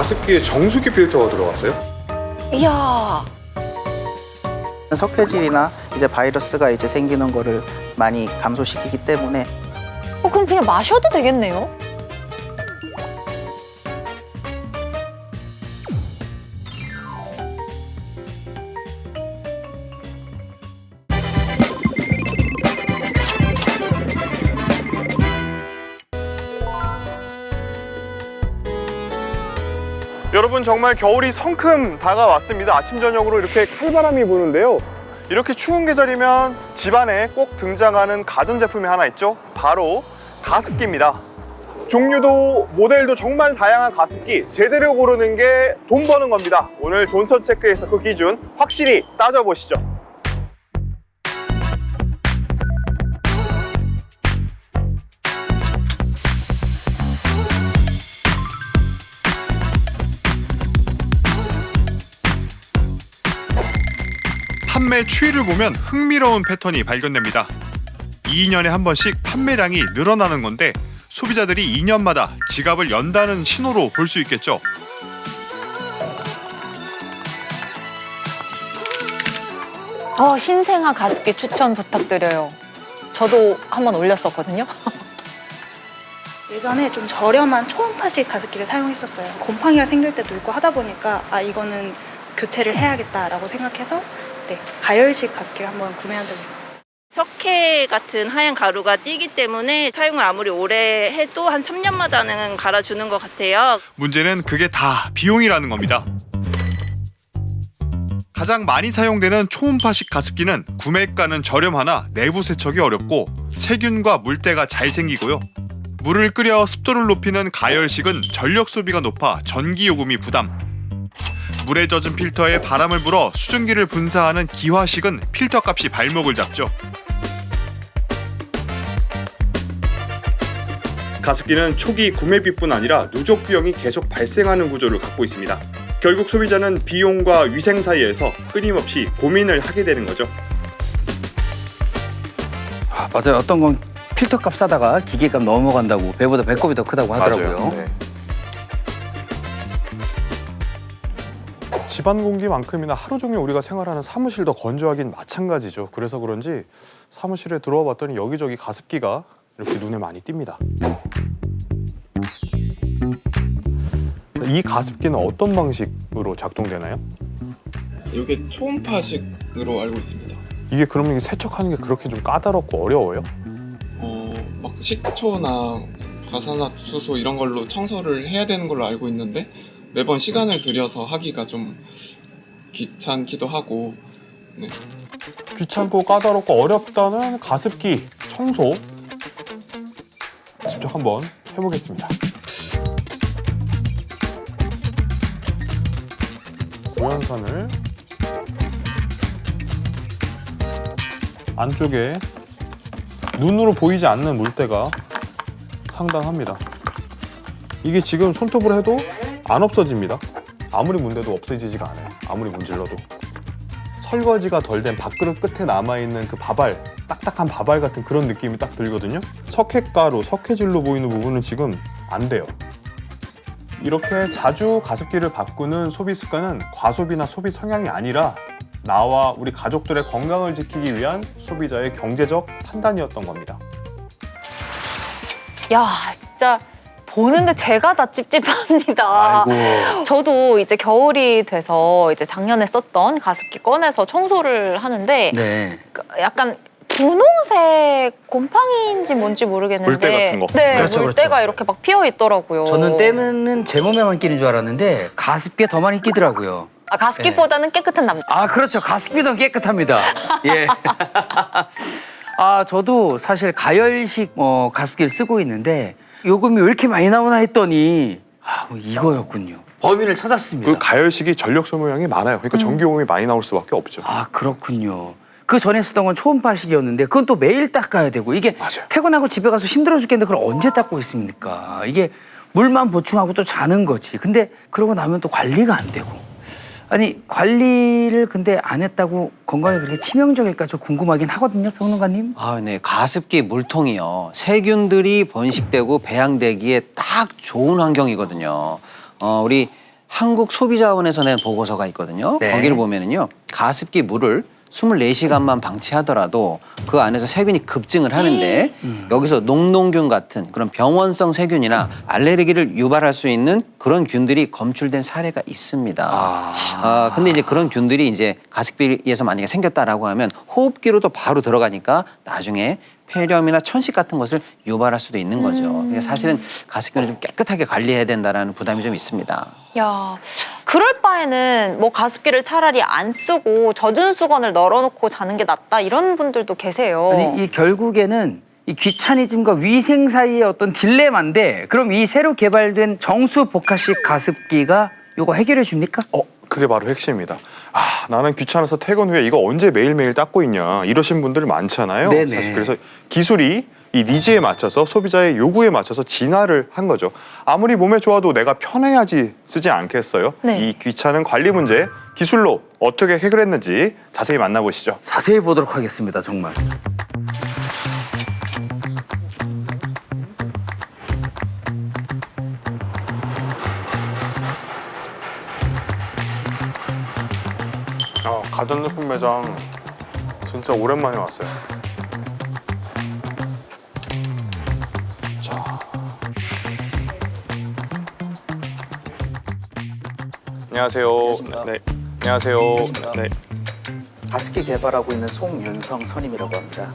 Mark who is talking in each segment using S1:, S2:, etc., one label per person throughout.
S1: 가습기에 정수기 필터가 들어갔어요?
S2: 이야.
S3: 석회질이나 이제 바이러스가 이제 생기는 거를 많이 감소시키기 때문에
S2: 그럼 그냥 마셔도 되겠네요?
S1: 여러분, 정말 겨울이 성큼 다가왔습니다. 아침 저녁으로 이렇게 칼바람이 부는데요. 이렇게 추운 계절이면 집안에 꼭 등장하는 가전제품이 하나 있죠. 바로 가습기입니다. 종류도 모델도 정말 다양한 가습기, 제대로 고르는 게 돈 버는 겁니다. 오늘 돈선 체크에서 그 기준 확실히 따져보시죠. 판매 추이를 보면 흥미로운 패턴이 발견됩니다. 2년에 한 번씩 판매량이 늘어나는 건데 소비자들이 2년마다 지갑을 연다는 신호로 볼 수 있겠죠.
S2: 신생아 가습기 추천 부탁드려요. 저도 한번 올렸었거든요.
S4: 예전에 좀 저렴한 초음파식 가습기를 사용했었어요. 곰팡이가 생길 때도 있고 하다 보니까 이거는 교체를 해야겠다라고 생각해서 가열식 가습기를 한번 구매한 적이 있어요.
S5: 석회 같은 하얀 가루가 띄기 때문에 사용을 아무리 오래 해도 한 3년마다는 갈아주는 것 같아요.
S1: 문제는 그게 다 비용이라는 겁니다. 가장 많이 사용되는 초음파식 가습기는 구매가는 저렴하나 내부 세척이 어렵고 세균과 물때가 잘 생기고요. 물을 끓여 습도를 높이는 가열식은 전력 소비가 높아 전기 요금이 부담. 물에 젖은 필터에 바람을 불어 수증기를 분사하는 기화식은 필터 값이 발목을 잡죠. 가습기는 초기 구매비뿐 아니라 누적 비용이 계속 발생하는 구조를 갖고 있습니다. 결국 소비자는 비용과 위생 사이에서 끊임없이 고민을 하게 되는 거죠.
S6: 맞아요. 어떤 건 필터값 싸다가 기계값 넘어간다고 배보다 배꼽이 더 크다고 하더라고요.
S1: 네. 집안 공기만큼이나 하루 종일 우리가 생활하는 사무실도 건조하긴 마찬가지죠. 그래서 그런지 사무실에 들어와 봤더니 여기저기 가습기가 이렇게 눈에 많이 띕니다. 이 가습기는 어떤 방식으로 작동되나요?
S7: 이게 초음파식으로 알고 있습니다.
S1: 이게 그러면 세척하는 게 그렇게 좀 까다롭고 어려워요?
S7: 막 식초나 과산화수소 이런 걸로 청소를 해야 되는 걸로 알고 있는데 매번 시간을 들여서 하기가 좀 귀찮기도 하고. 네.
S1: 귀찮고 까다롭고 어렵다는 가습기 청소 직접 한번 해보겠습니다. 고연선을 안쪽에 눈으로 보이지 않는 물때가 상당합니다. 이게 지금 손톱으로 해도 안 없어집니다. 아무리 문대도 없어지지가 않아요. 아무리 문질러도. 설거지가 덜 된 밥그릇 끝에 남아있는 그 밥알, 딱딱한 밥알 같은 그런 느낌이 딱 들거든요. 석회가루, 석회질로 보이는 부분은 지금 안 돼요. 이렇게 자주 가습기를 바꾸는 소비 습관은 과소비나 소비 성향이 아니라 나와 우리 가족들의 건강을 지키기 위한 소비자의 경제적 판단이었던 겁니다.
S2: 야, 진짜 보는데 제가 다 찝찝합니다.
S6: 아이고.
S2: 저도 이제 겨울이 돼서 이제 작년에 썼던 가습기 꺼내서 청소를 하는데
S6: 네.
S2: 약간 분홍색 곰팡이인지 뭔지 모르겠는데
S1: 물때 같은 거.
S2: 네,
S6: 그렇죠,
S2: 물때가
S6: 그렇죠.
S2: 이렇게 막 피어 있더라고요.
S6: 저는 떼면은 제 몸에만 끼는 줄 알았는데 가습기에 더 많이 끼더라고요.
S2: 가습기보다는 깨끗한 남자.
S6: 아, 그렇죠. 가습기도 깨끗합니다. 예. 저도 사실 가열식 가습기를 쓰고 있는데 요금이 왜 이렇게 많이 나오나 했더니 이거였군요. 범인을 찾았습니다.
S1: 그 가열식이 전력 소모량이 많아요. 그러니까 전기요금이 많이 나올 수밖에 없죠.
S6: 그렇군요. 그 전에 쓰던 건 초음파식이었는데 그건 또 매일 닦아야 되고 이게
S1: 맞아요.
S6: 퇴근하고 집에 가서 힘들어 죽겠는데 그걸 언제 닦고 있습니까? 이게 물만 보충하고 또 자는 거지. 근데 그러고 나면 또 관리가 안 되고. 아니 관리를 근데 안 했다고 건강에 그렇게 치명적일까 좀 궁금하긴 하거든요, 평론가님.
S8: 네. 가습기 물통이요. 세균들이 번식되고 배양되기에 딱 좋은 환경이거든요. 우리 한국소비자원에서 낸 보고서가 있거든요.
S6: 네.
S8: 거기를 보면은요. 가습기 물을 24시간만 방치하더라도 그 안에서 세균이 급증을 하는데 여기서 녹농균 같은 그런 병원성 세균이나 알레르기를 유발할 수 있는 그런 균들이 검출된 사례가 있습니다. 근데 이제 그런 균들이 이제 가습기에서 만약에 생겼다라고 하면 호흡기로도 바로 들어가니까 나중에 폐렴이나 천식 같은 것을 유발할 수도 있는 거죠. 그러니까 사실은 가습기를 좀 깨끗하게 관리해야 된다는 부담이 좀 있습니다.
S2: 야, 그럴 바에는 뭐 가습기를 차라리 안 쓰고 젖은 수건을 널어놓고 자는 게 낫다 이런 분들도 계세요.
S6: 아니 이 결국에는 이 귀차니즘과 위생 사이의 어떤 딜레마인데 그럼 이 새로 개발된 정수 복합식 가습기가 이거 해결해 줍니까?
S1: 그게 바로 핵심입니다. 나는 귀찮아서 퇴근 후에 이거 언제 매일매일 닦고 있냐 이러신 분들 많잖아요.
S6: 네네.
S1: 사실 그래서 기술이 이 니즈에 맞춰서 소비자의 요구에 맞춰서 진화를 한 거죠. 아무리 몸에 좋아도 내가 편해야지 쓰지 않겠어요?
S2: 네.
S1: 이 귀찮은 관리 문제 기술로 어떻게 해결했는지 자세히 만나보시죠.
S6: 자세히 보도록 하겠습니다. 정말.
S1: 가전제품 매장 진짜 오랜만에 왔어요. 자, 안녕하세요. 네, 안녕하세요. 네.
S3: 가습기 개발하고 있는 송윤성 선임이라고 합니다.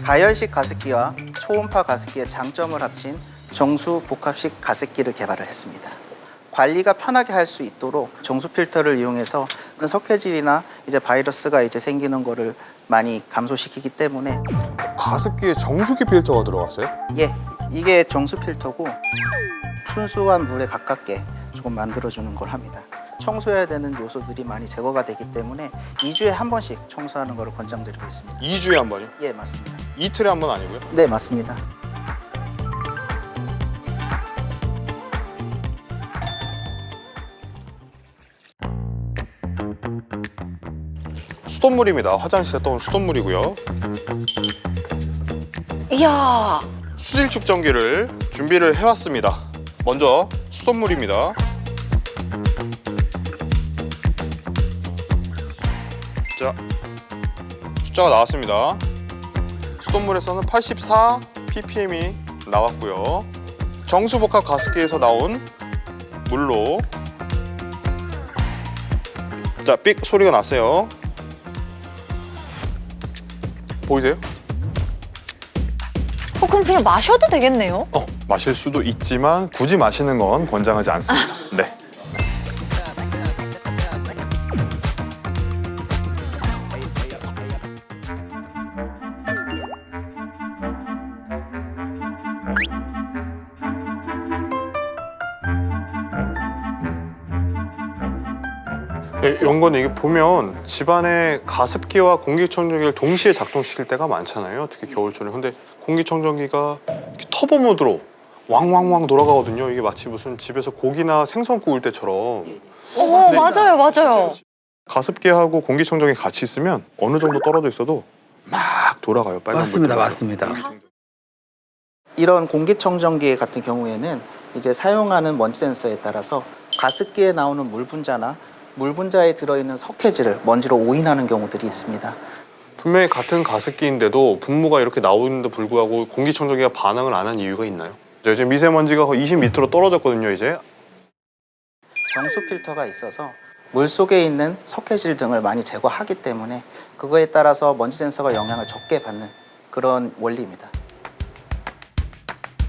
S3: 가열식 가습기와 초음파 가습기의 장점을 합친 정수 복합식 가습기를 개발을 했습니다. 관리가 편하게 할 수 있도록 정수 필터를 이용해서 그런 석회질이나 이제 바이러스가 이제 생기는 거를 많이 감소시키기 때문에
S1: 가습기에 정수기 필터가 들어갔어요?
S3: 예, 이게 정수 필터고 순수한 물에 가깝게 조금 만들어주는 걸 합니다. 청소해야 되는 요소들이 많이 제거가 되기 때문에 2주에 한 번씩 청소하는 것을 권장드리고 있습니다.
S1: 2주에 한 번이요?
S3: 예, 맞습니다.
S1: 이틀에 한 번 아니고요?
S3: 네, 맞습니다.
S1: 수돗물입니다. 화장실에 떠온 수돗물이고요.
S2: 이야,
S1: 수질 측정기를 준비를 해왔습니다. 먼저 수돗물입니다. 자, 숫자가 나왔습니다. 수돗물에서는 84 ppm이 나왔고요. 정수복합 가습기에서 나온 물로 자, 삑 소리가 났어요. 보이세요?
S2: 그럼 그냥 마셔도 되겠네요?
S1: 마실 수도 있지만 굳이 마시는 건 권장하지 않습니다. 네. 연구는 이게 보면 집안에 가습기와 공기청정기를 동시에 작동시킬 때가 많잖아요. 특히 겨울철에. 근데 공기청정기가 이렇게 터보 모드로 왕왕왕 돌아가거든요. 이게 마치 무슨 집에서 고기나 생선 구울 때처럼.
S2: 맞아요, 맞아요.
S1: 가습기하고 공기청정기 같이 있으면 어느 정도 떨어져 있어도 막 돌아가요. 빨간
S6: 맞습니다,
S1: 불
S6: 맞습니다.
S3: 이런 공기청정기 같은 경우에는 이제 사용하는 먼지 센서에 따라서 가습기에 나오는 물 분자나 물 분자에 들어있는 석회질을 먼지로 오인하는 경우들이 있습니다.
S1: 분명히 같은 가습기인데도 분무가 이렇게 나오는데 불구하고 공기청정기가 반응을 안 한 이유가 있나요? 이제 미세먼지가 거의 20m로 떨어졌거든요, 이제.
S3: 정수 필터가 있어서 물 속에 있는 석회질 등을 많이 제거하기 때문에 그거에 따라서 먼지 센서가 영향을 적게 받는 그런 원리입니다.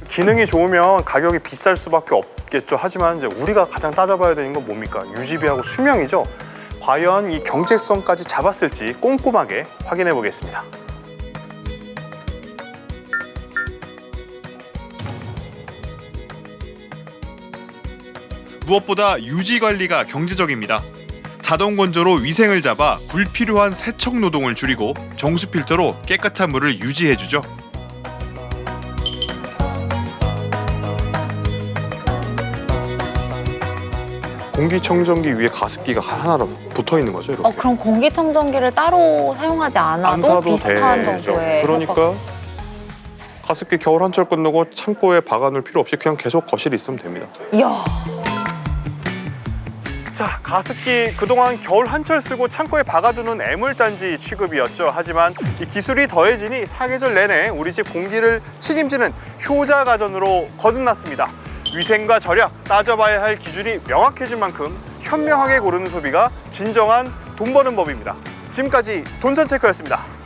S1: 기능이 좋으면 가격이 비쌀 수밖에 없겠죠. 하지만 이제 우리가 가장 따져봐야 되는 건 뭡니까? 유지비하고 수명이죠. 과연 이 경제성까지 잡았을지 꼼꼼하게 확인해 보겠습니다. 무엇보다 유지 관리가 경제적입니다. 자동 건조로 위생을 잡아 불필요한 세척 노동을 줄이고 정수 필터로 깨끗한 물을 유지해 주죠. 공기청정기 위에 가습기가 하나로 붙어 있는 거죠, 이렇게.
S2: 그럼 공기청정기를 따로 사용하지
S1: 안
S2: 않아도
S1: 사도
S2: 비슷한
S1: 되죠.
S2: 정도의
S1: 그러니까 가습기 겨울 한철 끝나고 창고에 박아놓을 필요 없이 그냥 계속 거실에 있으면 됩니다.
S2: 이야.
S1: 자, 가습기 그동안 겨울 한철 쓰고 창고에 박아두는 애물단지 취급이었죠. 하지만 이 기술이 더해지니 사계절 내내 우리 집 공기를 책임지는 효자 가전으로 거듭났습니다. 위생과 절약, 따져봐야 할 기준이 명확해진 만큼 현명하게 고르는 소비가 진정한 돈 버는 법입니다. 지금까지 돈선체크였습니다.